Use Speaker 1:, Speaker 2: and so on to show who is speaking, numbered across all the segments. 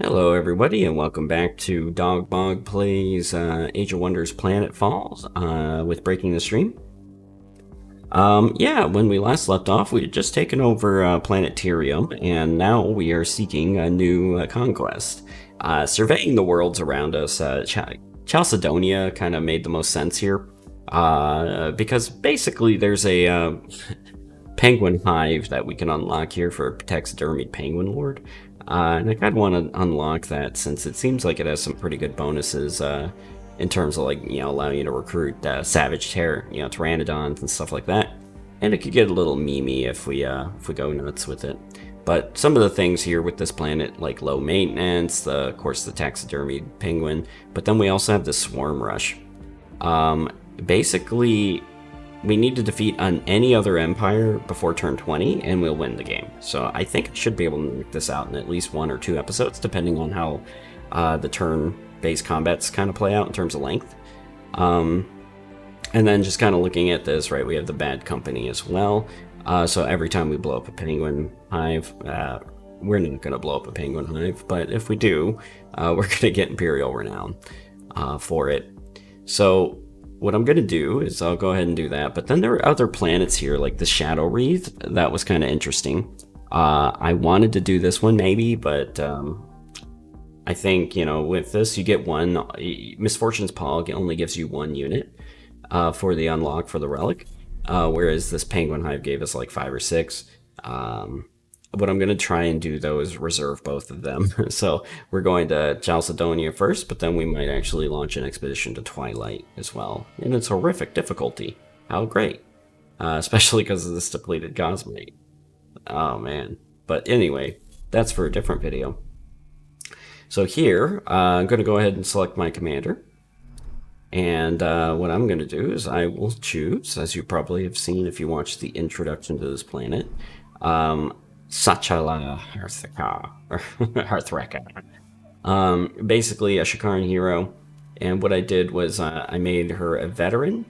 Speaker 1: Hello, everybody, and welcome back to Dogbog Plays Age of Wonders Planetfall with Breaking the Stream. Yeah, when we last left off, we had just taken over Planetarium, and now we are seeking a new conquest. Surveying the worlds around us, Chalcedonia kind of made the most sense here, because basically there's a penguin hive that we can unlock here for a taxidermied penguin lord. And I kind of want to unlock that since it seems like it has some pretty good bonuses in terms of allowing you to recruit savage pteranodons and stuff like that. And it could get a little memey if we go nuts with it. But some of the things here with this planet, like low maintenance, of course the taxidermied penguin, but then we also have the swarm rush. Basically, we need to defeat any other empire before turn 20, and we'll win the game. So I think I should be able to make this out in at least 1 or 2 episodes, depending on how the turn-based combats kind of play out in terms of length. And then just kind of looking at this, right, we have the bad company as well. So every time we blow up a penguin hive, we're not going to blow up a penguin hive, but if we do, we're going to get Imperial Renown for it. So what I'm going to do is I'll go ahead and do that. But then there are other planets here, like the Shadow Wreath. That was kind of interesting. I wanted to do this one maybe, but I think, with this, you get one. Misfortune's Paw only gives you 1 unit for the unlock for the relic, whereas this Penguin Hive gave us like 5 or 6. What I'm going to try and do, though, is reserve both of them. So we're going to Chalcedonia first, but then we might actually launch an expedition to Twilight as well. And it's horrific difficulty. How great. Especially because of this depleted Cosmite. Oh, man. But anyway, that's for a different video. So here, I'm going to go ahead and select my commander. And what I'm going to do is I will choose, as you probably have seen if you watched the introduction to this planet, Sstachala Hartheka. Basically a Shakarn hero, and what I did was I made her a veteran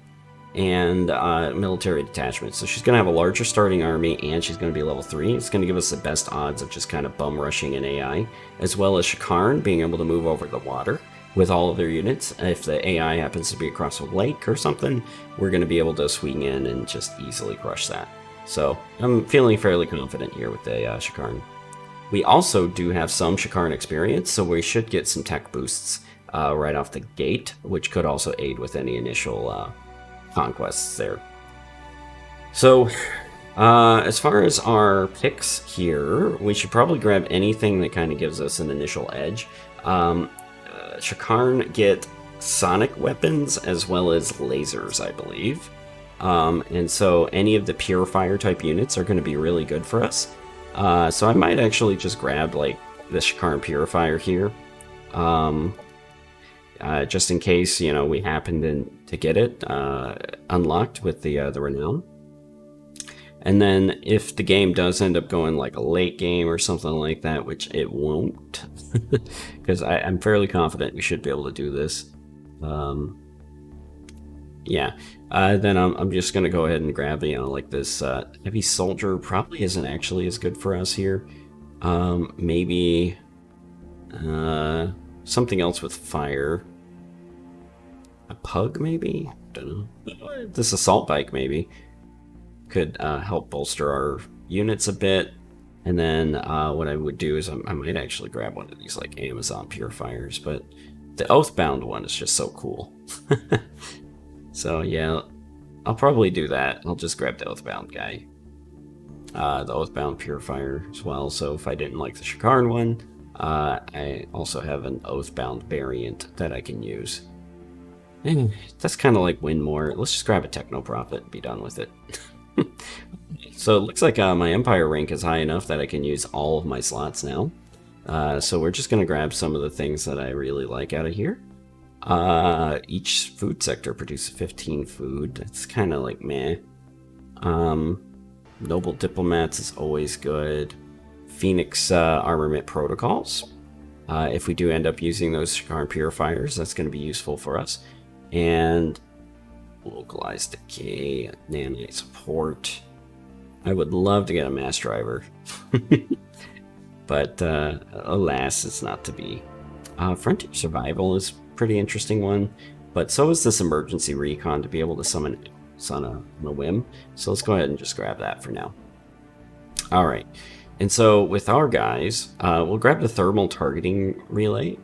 Speaker 1: and military detachment. So she's going to have a larger starting army, and she's going to be level 3. It's going to give us the best odds of just kind of bum rushing an AI, as well as Shakarn being able to move over the water with all of their units. If the AI happens to be across a lake or something, we're going to be able to swing in and just easily crush that. So I'm feeling fairly confident here with the Shakarn. We also do have some Shakarn experience, so we should get some tech boosts right off the gate, which could also aid with any initial conquests there. So as far as our picks here, we should probably grab anything that kind of gives us an initial edge. Shakarn get sonic weapons as well as lasers, I believe. And so any of the purifier type units are going to be really good for us. So I might actually just grab like the Shakarn purifier here, just in case we happen to get it unlocked with the renown. And then if the game does end up going like a late game or something like that, which it won't, because I'm fairly confident we should be able to do this. Yeah, then I'm just going to go ahead and grab, like this heavy soldier. Probably isn't actually as good for us here. Maybe something else with fire. A pug, maybe? Don't know. This assault bike, maybe. Could help bolster our units a bit. And then what I would do is I might actually grab one of these like Amazon purifiers. But the Oathbound one is just so cool. So yeah, I'll probably do that. I'll just grab the Oathbound guy. The Oathbound Purifier as well. So if I didn't like the Shakarn one, I also have an Oathbound variant that I can use. And that's kind of like win more. Let's just grab a Techno Prophet and be done with it. So it looks like my Empire rank is high enough that I can use all of my slots now. So we're just going to grab some of the things that I really like out of here. Each food sector produces 15 food. That's kind of like meh. Noble Diplomats is always good. Phoenix Armament Protocols. If we do end up using those Shakarn Purifiers, that's going to be useful for us. And Localized Decay, Nanite Support. I would love to get a Mass Driver. but alas, it's not to be. Frontier Survival is a pretty interesting one, but so is this Emergency Recon to be able to summon on a whim. So let's go ahead and just grab that for now. All right, and so with our guys, we'll grab the Thermal Targeting Relay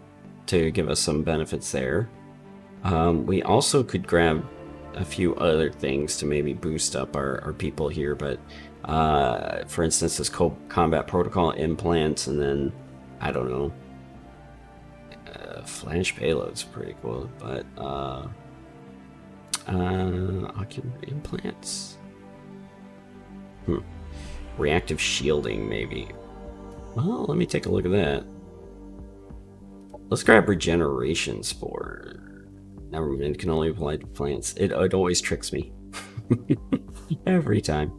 Speaker 1: to give us some benefits there. We also could grab a few other things to maybe boost up our people here, but for instance, this combat protocol implants, and then I don't know, flash payload's pretty cool, but ocular implants, reactive shielding maybe. Well, let me take a look at that. Let's grab Regeneration Spore. Never mind, can only apply to plants. It always tricks me. Every time.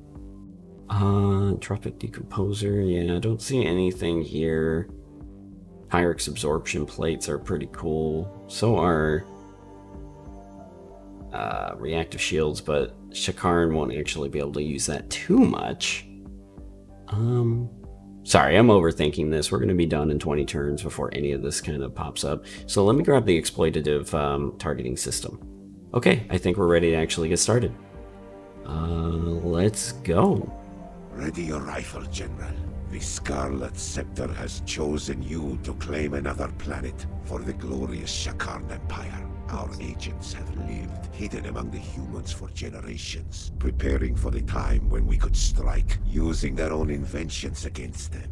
Speaker 1: Tropic Decomposer. Yeah, I don't see anything here. Pyrex Absorption Plates are pretty cool. So are Reactive Shields, but Shakarn won't actually be able to use that too much. Sorry, I'm overthinking this. We're going to be done in 20 turns before any of this kind of pops up. So let me grab the exploitative targeting system. Okay, I think we're ready to actually get started. Let's go.
Speaker 2: Ready your rifle, General. The Scarlet Scepter has chosen you to claim another planet for the glorious Shakarn Empire. Our agents have lived hidden among the humans for generations, preparing for the time when we could strike, using their own inventions against them.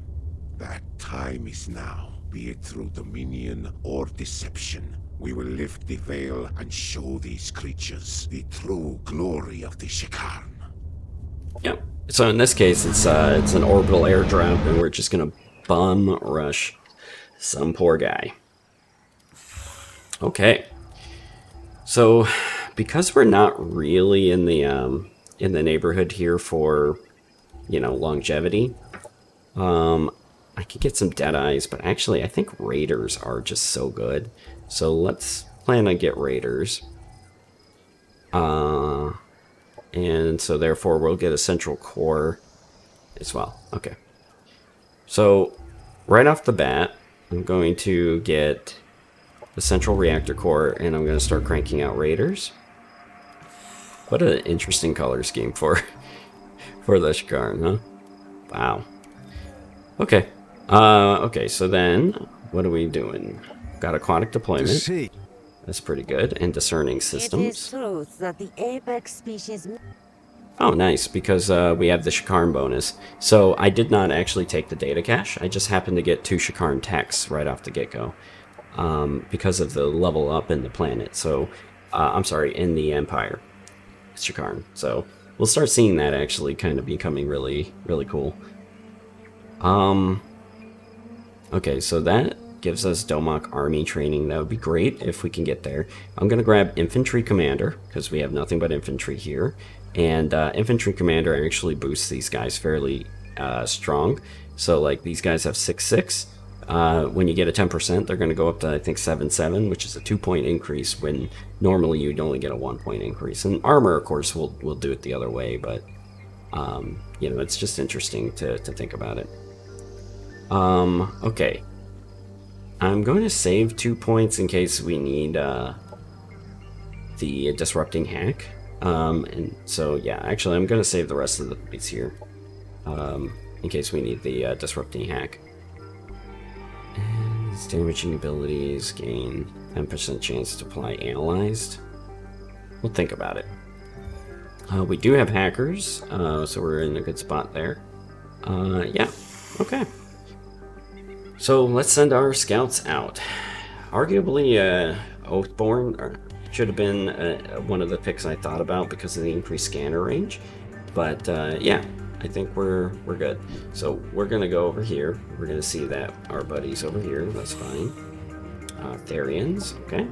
Speaker 2: That time is now, be it through dominion or deception. We will lift the veil and show these creatures the true glory of the Shakarn.
Speaker 1: Yep. So in this case, it's an orbital airdrop, and we're just gonna bum rush some poor guy. Okay. So, because we're not really in the neighborhood here for, you know, longevity, I could get some Deadeyes, but actually I think Raiders are just so good. So let's plan on get Raiders. And so therefore we'll get a Central Core as well. Okay. So right off the bat, I'm going to get the Central Reactor Core, and I'm going to start cranking out Raiders. What an interesting color scheme for the Shakarn, huh? Wow. Okay. Okay, so then, what are we doing? Got Aquatic Deployment. That's pretty good. And Discerning Systems.
Speaker 3: It is true that the apex species...
Speaker 1: Oh, nice, because we have the Shakarn bonus. So I did not actually take the data cache. I just happened to get 2 Shakarn techs right off the get-go. Because of the level up in the planet. So, I'm sorry, in the Empire. Shakarn. So, we'll start seeing that actually kind of becoming really, really cool. Okay, so that gives us Domok Army training. That would be great if we can get there. I'm going to grab Infantry Commander, because we have nothing but infantry here. And Infantry Commander actually boosts these guys fairly strong. So, like, these guys have 6/6. When you get a 10%, they're going to go up to, I think, 7/7, which is a 2-point increase when normally you'd only get a 1-point increase. And armor, of course, will do it the other way, but, you know, it's just interesting to think about it. Okay. I'm going to save 2 points in case we need the Disrupting Hack. And so, yeah, actually, I'm going to save the rest of the points here in case we need the Disrupting Hack. And its damaging abilities gain 10% chance to apply Analyzed. We'll think about it. We do have hackers, so we're in a good spot there. Yeah, okay. So let's send our scouts out. Arguably, Oathborn should have been one of the picks I thought about because of the increased scanner range. But yeah, I think we're good. So we're gonna go over here. We're gonna see that our buddies over here. That's fine. Therians, okay.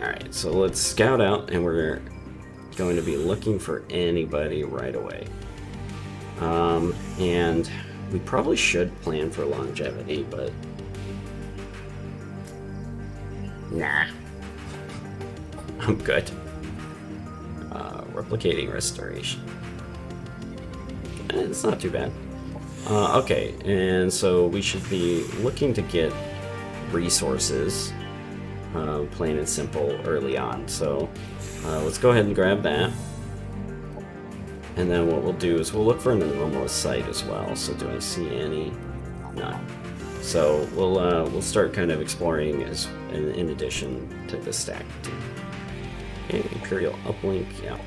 Speaker 1: All right, so let's scout out, and we're going to be looking for anybody right away. And we probably should plan for longevity, but nah, I'm good. Replicating restoration. It's not too bad. Okay, and so we should be looking to get resources, plain and simple, early on. So let's go ahead and grab that. And then what we'll do is we'll look for an anomalous site as well. So do I see any? No. So we'll start kind of exploring as in addition to the stack too. Okay, Imperial Uplink, yeah,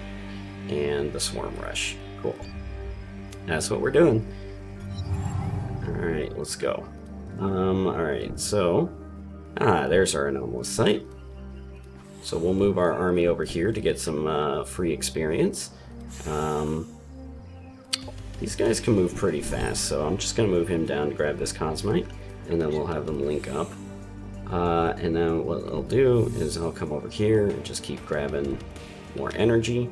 Speaker 1: and the Swarm Rush. Cool. That's what we're doing. All right, let's go. All right, so there's our anomalous site. So we'll move our army over here to get some free experience. These guys can move pretty fast, so I'm just going to move him down to grab this Cosmite, and then we'll have them link up. And then what I'll do is I'll come over here and just keep grabbing more energy.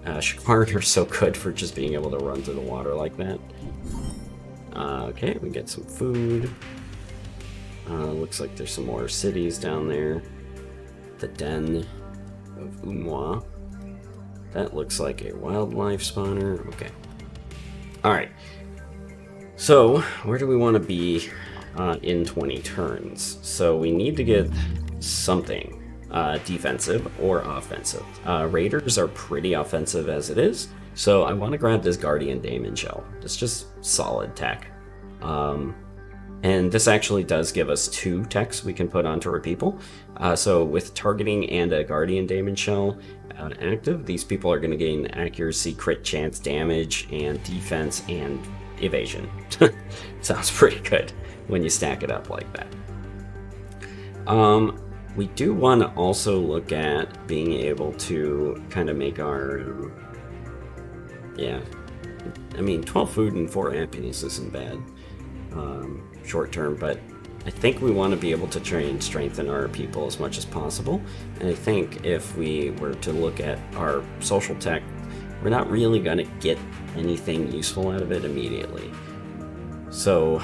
Speaker 1: Shakarn are so good for just being able to run through the water like that. Okay, we get some food. Looks like there's some more cities down there. The Den of Unwa. That looks like a wildlife spawner. Okay. Alright. So, where do we want to be in 20 turns? So, we need to get something defensive or offensive. Raiders are pretty offensive as it is. So, I want to grab this Guardian Daemon Shell. It's just solid tech. And this actually does give us 2 techs we can put onto our people. So with targeting and a Guardian Daemon Shell active, these people are going to gain accuracy, crit chance, damage, and defense, and evasion. Sounds pretty good when you stack it up like that. We do want to also look at being able to kind of make our... yeah. I mean, 12 food and 4 happiness isn't bad. Short term, but I think we want to be able to try and strengthen our people as much as possible. And I think if we were to look at our social tech, we're not really going to get anything useful out of it immediately. So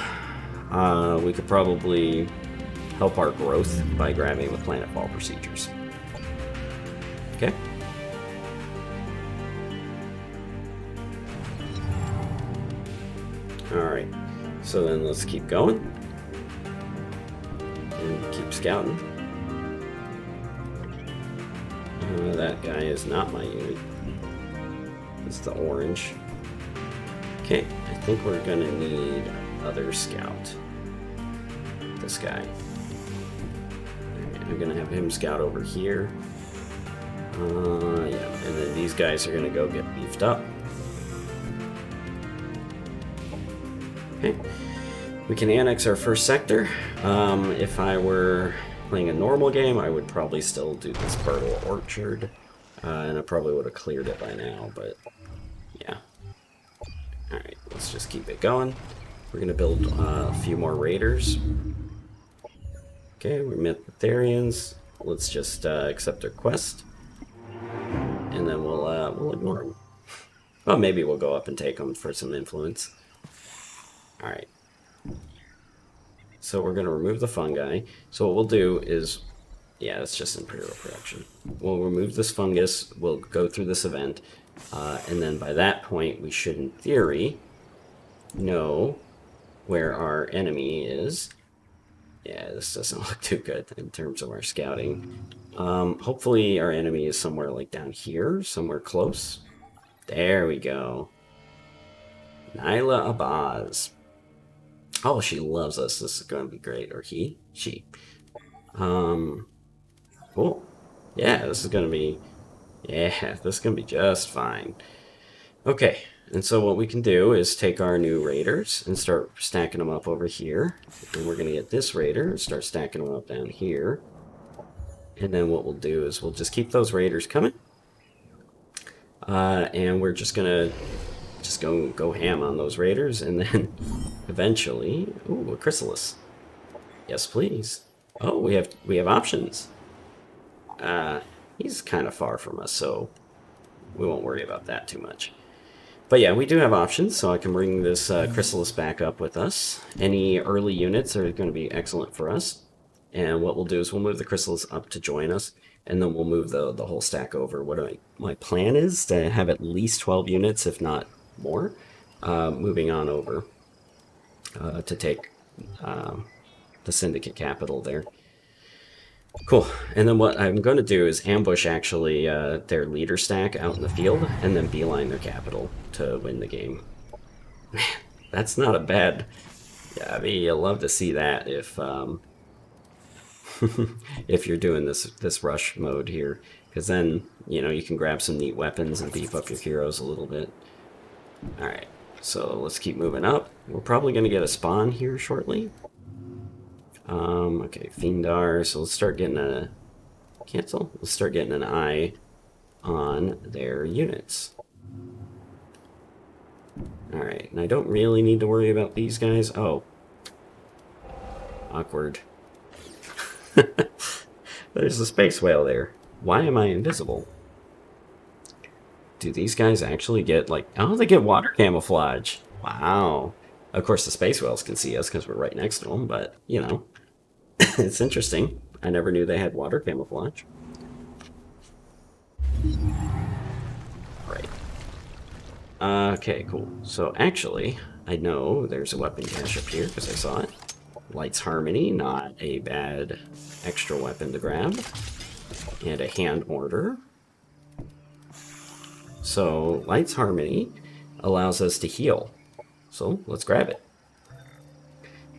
Speaker 1: we could probably help our growth by grabbing the Planetfall procedures. Okay. Alright. So then let's keep going. And keep scouting. That guy is not my unit. It's the orange. Okay, I think we're gonna need another scout. This guy. I'm gonna have him scout over here. Yeah, and then these guys are gonna go get beefed up. Okay. We can annex our first sector. If I were playing a normal game, I would probably still do this Fertile Orchard. And I probably would have cleared it by now, but yeah. Alright, let's just keep it going. We're going to build a few more raiders. Okay, we met the Therians. Let's just accept their quest. And then we'll ignore them. Well, maybe we'll go up and take them for some influence. Alright. So we're going to remove the fungi. So what we'll do is... yeah, it's just Imperial production. We'll remove this fungus. We'll go through this event. And then by that point, we should, in theory, know where our enemy is. Yeah, this doesn't look too good in terms of our scouting. Hopefully our enemy is somewhere like down here, somewhere close. There we go. Nyla Abaz. Oh, she loves us. This is going to be great. Or he? She. Cool. Yeah, this is going to be... yeah, this is going to be just fine. Okay, and so what we can do is take our new raiders and start stacking them up over here. And we're going to get this raider and start stacking them up down here. And then what we'll do is we'll just keep those raiders coming. And we're just going to just go ham on those raiders, and then eventually... ooh, a chrysalis. Yes, please. Oh, we have options. He's kind of far from us, so we won't worry about that too much. But yeah, we do have options, so I can bring this chrysalis back up with us. Any early units are going to be excellent for us. And what we'll do is we'll move the chrysalis up to join us, and then we'll move the whole stack over. My plan is to have at least 12 units, if not more. moving on over to take the Syndicate capital there. Cool. And then what I'm going to do is ambush actually their leader stack out in the field and then beeline their capital to win the game. That's not a bad... Yeah, I mean, you'll love to see that if if you're doing this rush mode here. Because then, you know, you can grab some neat weapons and beef up your heroes a little bit. Alright, so let's keep moving up. We're probably going to get a spawn here shortly. Okay, Fiendar, so let's start getting a... Cancel? Let's start getting an eye on their units. Alright, and I don't really need to worry about these guys. Oh. Awkward. There's a space whale there. Why am I invisible? Do these guys actually get, like... Oh, they get water camouflage. Wow. Of course, the space whales can see us because we're right next to them, but, you know. It's interesting. I never knew they had water camouflage. Right. Okay, cool. So, actually, I know there's a weapon cache up here because I saw it. Light's Harmony, not a bad extra weapon to grab. And a hand mortar. So, Light's Harmony allows us to heal. So, let's grab it.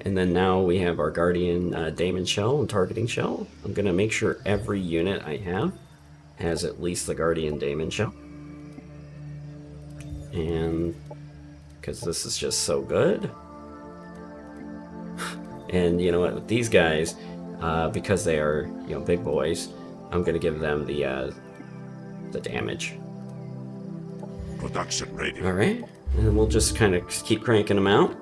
Speaker 1: And then now we have our Guardian Daemon Shell and Targeting Shell. I'm going to make sure every unit I have has at least the Guardian Daemon Shell. And because this is just so good. And you know what, with these guys, because they are, you know, big boys, I'm going to give them the damage.
Speaker 2: Production ready.
Speaker 1: Alright, and we'll just kind of keep cranking them out.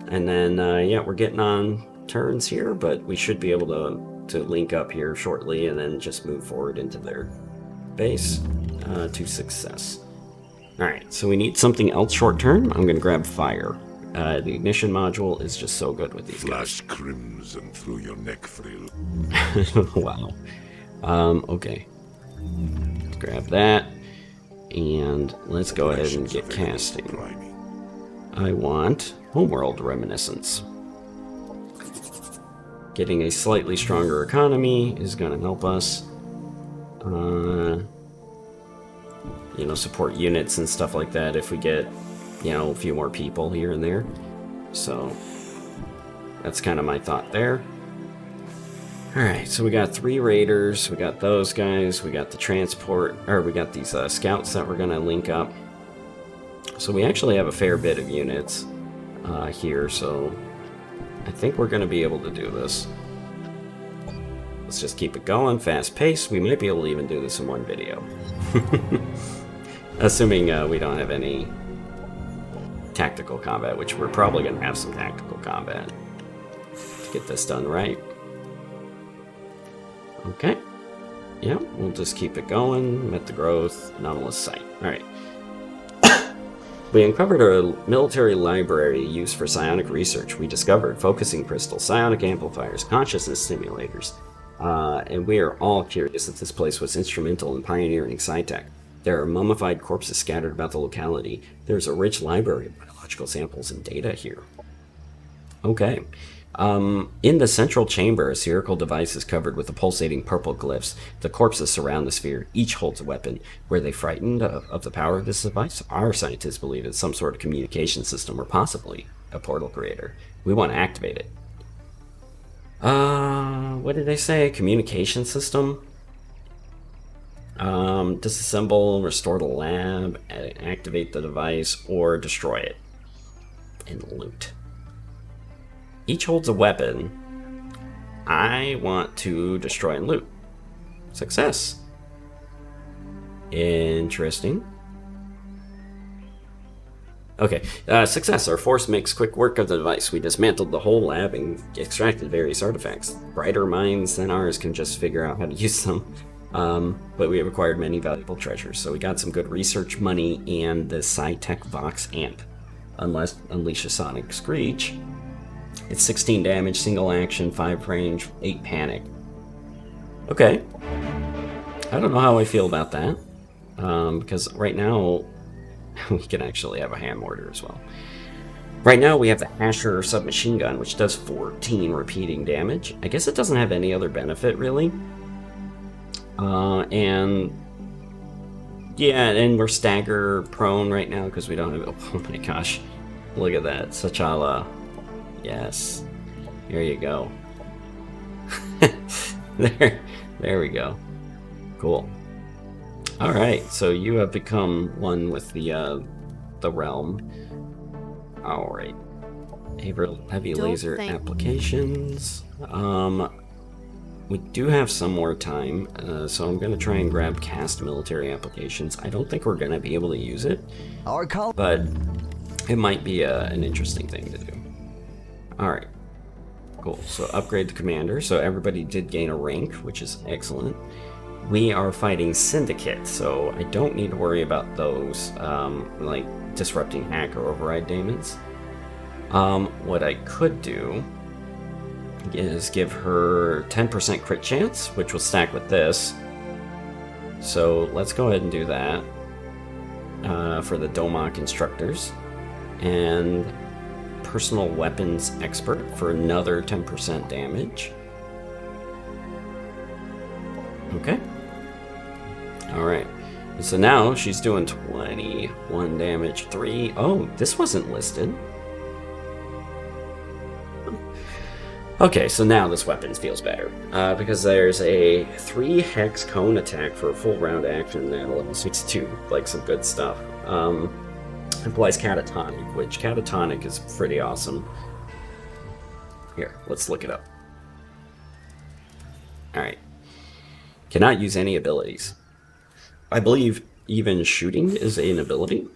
Speaker 1: And then, yeah, we're getting on turns here, but we should be able to link up here shortly and then just move forward into their base to success. Alright, so we need something else short term. I'm going to grab fire. The ignition module is just so good with these guys.
Speaker 2: Flash crimson through your neck frill.
Speaker 1: Wow. Okay. Let's grab that. And let's go ahead and get casting. I want Homeworld Reminiscence. Getting a slightly stronger economy is going to help us. You know, support units and stuff like that if we get, you know, a few more people here and there. So, that's kind of my thought there. Alright, so we got 3 raiders, we got those guys, we got the transport, or we got these scouts that we're going to link up. So we actually have a fair bit of units here, so I think we're going to be able to do this. Let's just keep it going, fast pace. We might be able to even do this in one video. Assuming we don't have any tactical combat, which we're probably going to have some tactical combat to get this done right. Okay. Yeah, we'll just keep it going. Met the growth, anomalous site. Alright. We uncovered a military library used for psionic research. We discovered focusing crystals, psionic amplifiers, consciousness stimulators. And we are all curious that this place was instrumental in pioneering psi-tech. There are mummified corpses scattered about the locality. There's a rich library of biological samples and data here. Okay. In the central chamber, a spherical device is covered with the pulsating purple glyphs. The corpses surround the sphere. Each holds a weapon. Were they frightened of the power of this device? Our scientists believe it's some sort of communication system or possibly a portal creator. We want to activate it. What did they say? Communication system? Disassemble, restore the lab, activate the device, or destroy it. And loot. Each holds a weapon. I want to destroy and loot. Success. Interesting. Okay, success. Our force makes quick work of the device. We dismantled the whole lab and extracted various artifacts. Brighter minds than ours can just figure out how to use them. But we have acquired many valuable treasures. So we got some good research money and the Psi-Tech Vox amp. Unleash a sonic screech. It's 16 damage, single action, 5 range, 8 panic. Okay. I don't know how I feel about that. Because right now, we can actually have a hand mortar as well. Right now we have the Asher submachine gun, which does 14 repeating damage. I guess it doesn't have any other benefit, really. And yeah, and we're stagger prone right now because we don't have... Oh my gosh. Look at that. Sstachala. Yes. Here you go. There we go. Cool. Alright, so you have become one with the realm. Alright. Heavy laser applications. We do have some more time, so I'm going to try and grab cast military applications. I don't think we're going to be able to use it, but it might be an interesting thing to do. Alright, cool. So upgrade the commander. So everybody did gain a rank, which is excellent. We are fighting Syndicate, so I don't need to worry about those, like disrupting hack or override daemons. What I could do is give her 10% crit chance, which will stack with this. So let's go ahead and do that for the Dogbog instructors. And personal weapons expert for another 10% damage. Okay. Alright. So now she's doing 21 damage, 3. Oh, this wasn't listed. Okay, so now this weapon feels better, because there's a 3 hex cone attack for a full round action at level 62, like some good stuff. Implies catatonic, which catatonic is pretty awesome. Here, let's look it up. Alright. Cannot use any abilities. I believe even shooting is an ability.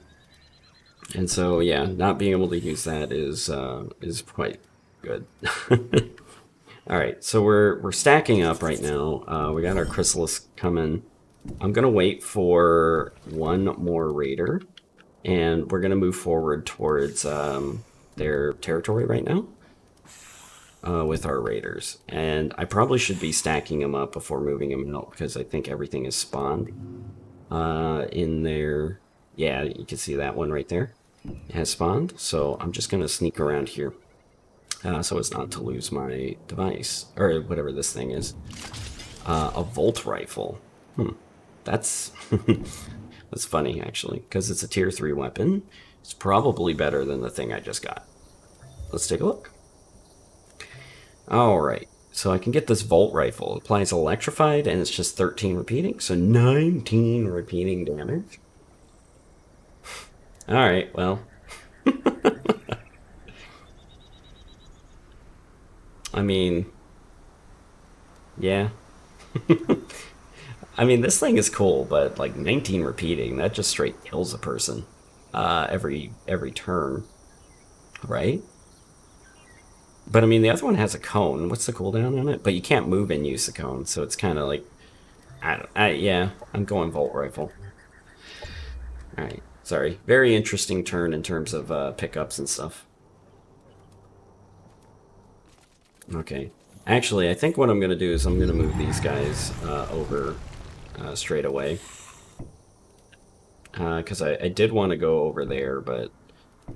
Speaker 1: And so, yeah, not being able to use that is quite good. Alright, so we're stacking up right now. We got our Chrysalis coming. I'm going to wait for one more raider. And we're going to move forward towards their territory right now. With our raiders. And I probably should be stacking them up before moving them out, because I think everything is spawned in there. Yeah, you can see that one right there. It has spawned. So I'm just going to sneak around here so as not to lose my device, or whatever this thing is. A Volt Rifle. That's that's funny, actually, because it's a tier 3 weapon. It's probably better than the thing I just got. Let's take a look. Alright, so I can get this Volt Rifle. It applies electrified, and it's just 13 repeating, so 19 repeating damage. Alright, well. I mean, yeah. I mean, this thing is cool, but like 19 repeating, that just straight kills a person every turn, right? But I mean, the other one has a cone. What's the cooldown on it? But you can't move and use the cone, so it's kind of like, yeah, I'm going Volt Rifle. All right, sorry. Very interesting turn in terms of pickups and stuff. Okay. Actually, I think what I'm going to do is I'm going to move these guys over straight away. Because I did want to go over there, but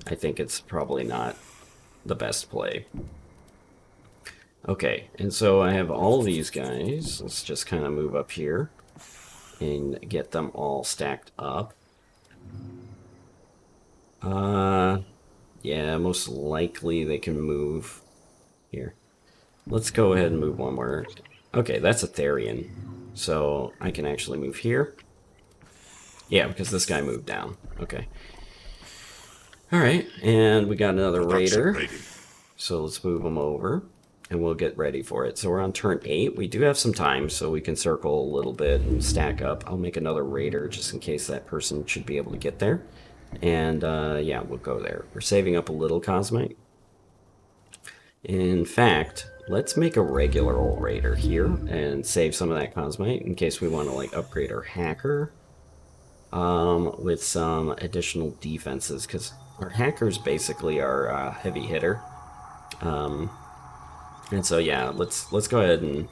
Speaker 1: I think it's probably not the best play. Okay, and so I have all these guys. Let's just kind of move up here and get them all stacked up. Yeah, most likely they can move here. Let's go ahead and move one more. Okay, that's a Therian. So I can actually move here. Yeah, because this guy moved down. Okay. Alright, and we got another raider. So let's move him over, and we'll get ready for it. So we're on turn 8. We do have some time, so we can circle a little bit and stack up. I'll make another raider, just in case that person should be able to get there. And, yeah, we'll go there. We're saving up a little Cosmite. In fact, let's make a regular old raider here and save some of that Cosmite in case we want to, like, upgrade our hacker with some additional defenses, because our hacker's basically our heavy hitter. And so, yeah, let's go ahead and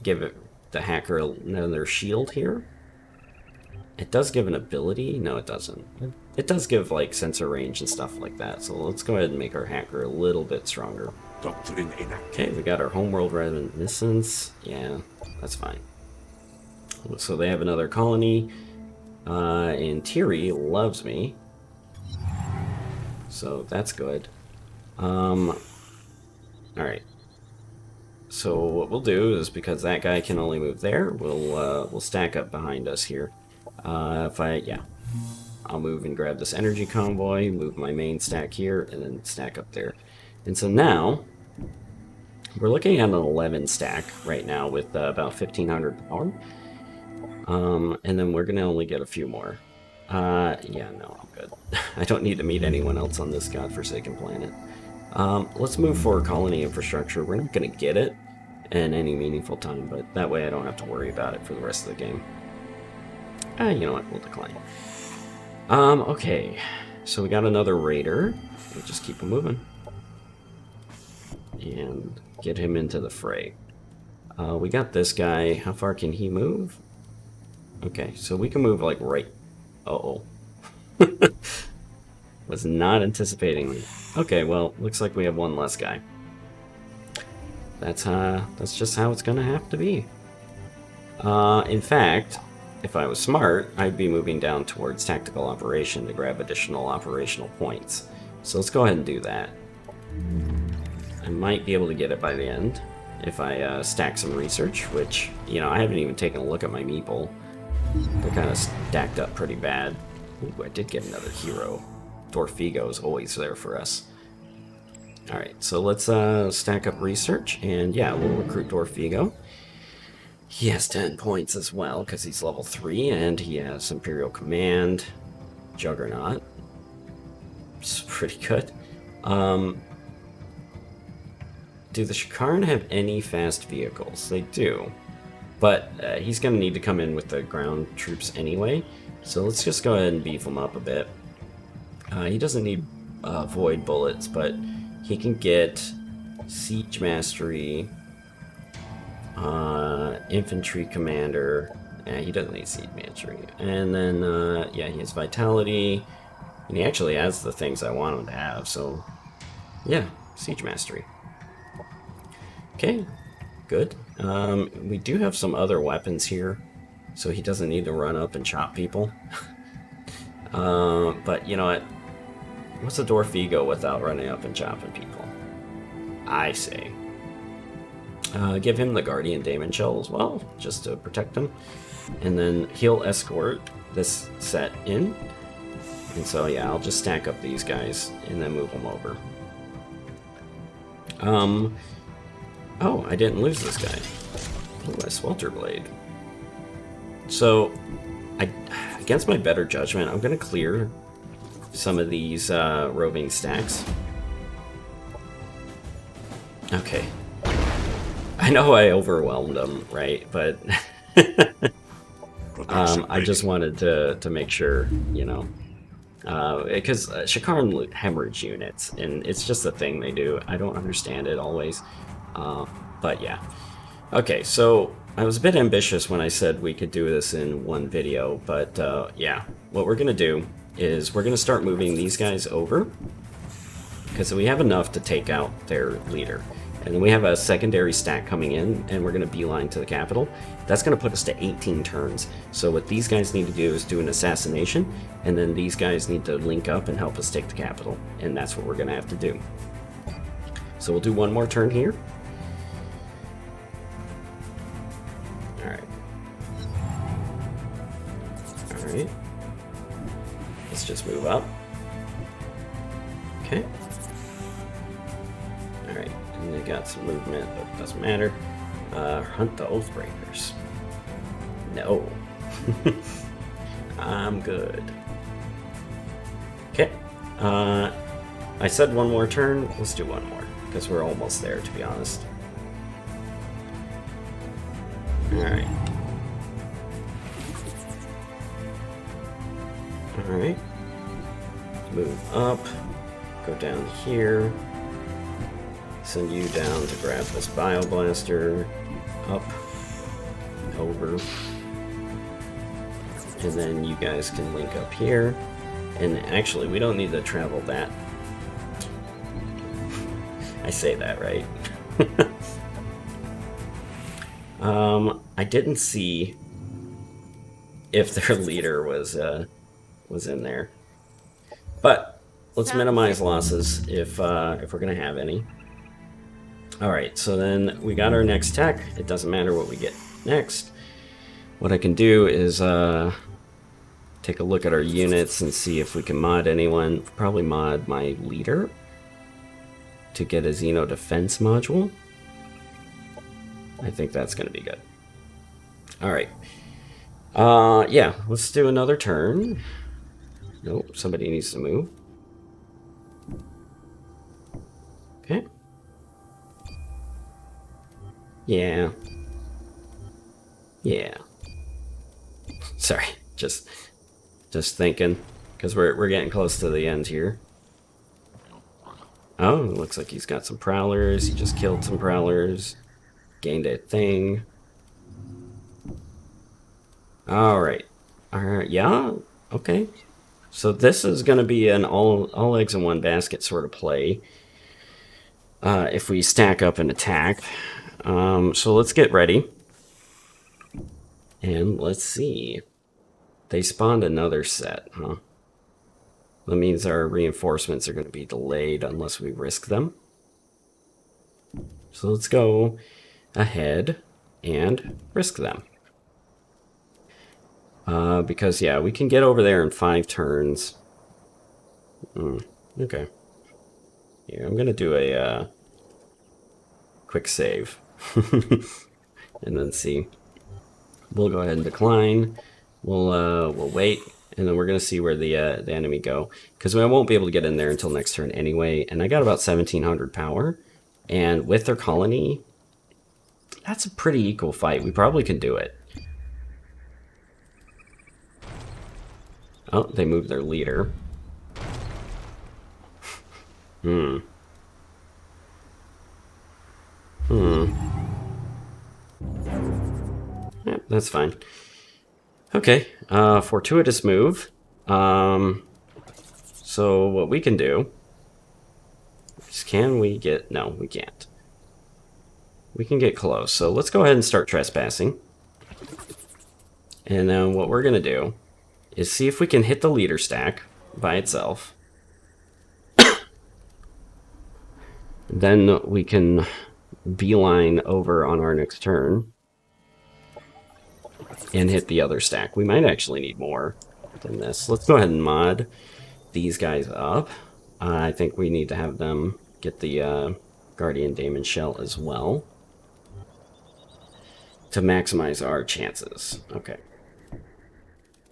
Speaker 1: give it the hacker another shield here. It does give an ability. No, it doesn't. It does give, like, sensor range and stuff like that. So let's go ahead and make our hacker a little bit stronger.
Speaker 2: Doctrine enacted.
Speaker 1: Okay, we got our homeworld reminiscence. Yeah, that's fine. So they have another colony. And Tiri loves me. So that's good. Alright. So what we'll do is, because that guy can only move there, we'll stack up behind us here. I'll move and grab this energy convoy, move my main stack here, and then stack up there. And so now, we're looking at an 11 stack right now with about 1,500 power. And then we're going to only get a few more. Yeah, no, I'm good. I don't need to meet anyone else on this godforsaken planet. Let's move for colony infrastructure. We're not going to get it in any meaningful time, but that way I don't have to worry about it for the rest of the game. You know what? We'll decline. Okay. So we got another raider. We'll just keep him moving. And get him into the fray. We got this guy. How far can he move? Okay, so we can move like right... Uh-oh. Was not anticipating. Okay, well, looks like we have one less guy. That's just how it's gonna have to be. In fact, if I was smart, I'd be moving down towards tactical operation to grab additional operational points. So let's go ahead and do that. I might be able to get it by the end if I stack some research, which, you know, I haven't even taken a look at my meeple. They're kind of stacked up pretty bad. Ooh, I did get another hero. Dorfigo is always there for us. Alright, so let's stack up research, and yeah, we'll recruit Dorfigo. He has 10 points as well, because he's level 3, and he has Imperial Command, Juggernaut. It's pretty good. Do the Shakarn have any fast vehicles? They do. But he's going to need to come in with the ground troops anyway, so let's just go ahead and beef him up a bit. He doesn't need void bullets, but he can get siege mastery, infantry commander. He doesn't need siege mastery. And then, yeah, he has vitality, and he actually has the things I want him to have, so yeah, siege mastery. Okay, good. We do have some other weapons here, so he doesn't need to run up and chop people. But you know what? What's a Dorfigo without running up and chopping people? I say. Give him the Guardian Daemon Shell as well, just to protect him. And then he'll escort this set in. And so yeah, I'll just stack up these guys and then move them over. Oh, I didn't lose this guy. Oh, a Swelter Blade. So, against my better judgment, I'm going to clear some of these roving stacks. Okay. I know I overwhelmed them, right? But I just wanted to make sure, you know. Because Shakarn hemorrhage units, and it's just a thing they do. I don't understand it always. But yeah. Okay, so I was a bit ambitious when I said we could do this in one video, but yeah, what we're gonna do is we're gonna start moving these guys over, because we have enough to take out their leader. And then we have a secondary stack coming in, and we're gonna beeline to the capital. That's gonna put us to 18 turns. So what these guys need to do is do an assassination, and then these guys need to link up and help us take the capital. And that's what we're gonna have to do. So we'll do one more turn here. Alright. Let's just move up. Okay. Alright, and they got some movement, but it doesn't matter. Hunt the Oathbreakers. No. I'm good. Okay. I said one more turn. Let's do one more, because we're almost there, to be honest. Alright. Alright. Move up. Go down here. Send you down to grab this Bioblaster. Up. Over. And then you guys can link up here. And actually, we don't need to travel that. I say that, right? I didn't see if their leader was in there. But let's minimize losses if we're gonna have any. Alright, so then we got our next tech. It doesn't matter what we get next. What I can do is take a look at our units and see if we can mod anyone. Probably mod my leader to get a Xeno defense module. I think that's going to be good. Alright. Yeah, let's do another turn. Nope, somebody needs to move. Okay. Yeah. Yeah. Sorry, just thinking, because we're getting close to the end here. Oh, it looks like he's got some prowlers. He just killed some prowlers. Gained a thing. Alright. Alright, yeah, okay. So this is going to be an all eggs in one basket sort of play. If we stack up and attack. So let's get ready. And let's see. They spawned another set, huh? That means our reinforcements are going to be delayed unless we risk them. So let's go ahead and risk them. Because, yeah, we can get over there in 5 turns. Okay. Here, I'm going to do a quick save. And then see. We'll go ahead and decline. We'll wait, and then we're going to see where the enemy go. Because I won't be able to get in there until next turn anyway. And I got about 1,700 power. And with their colony, that's a pretty equal fight. We probably can do it. Oh, they moved their leader. Yep, that's fine. Okay, fortuitous move. So what we can do is, can we get... No, we can't. We can get close, so let's go ahead and start trespassing. And then what we're going to do is see if we can hit the leader stack by itself. Then we can beeline over on our next turn and hit the other stack. We might actually need more than this. Let's go ahead and mod these guys up. I think we need to have them get the Guardian Daemon Shell as well to maximize our chances. Okay.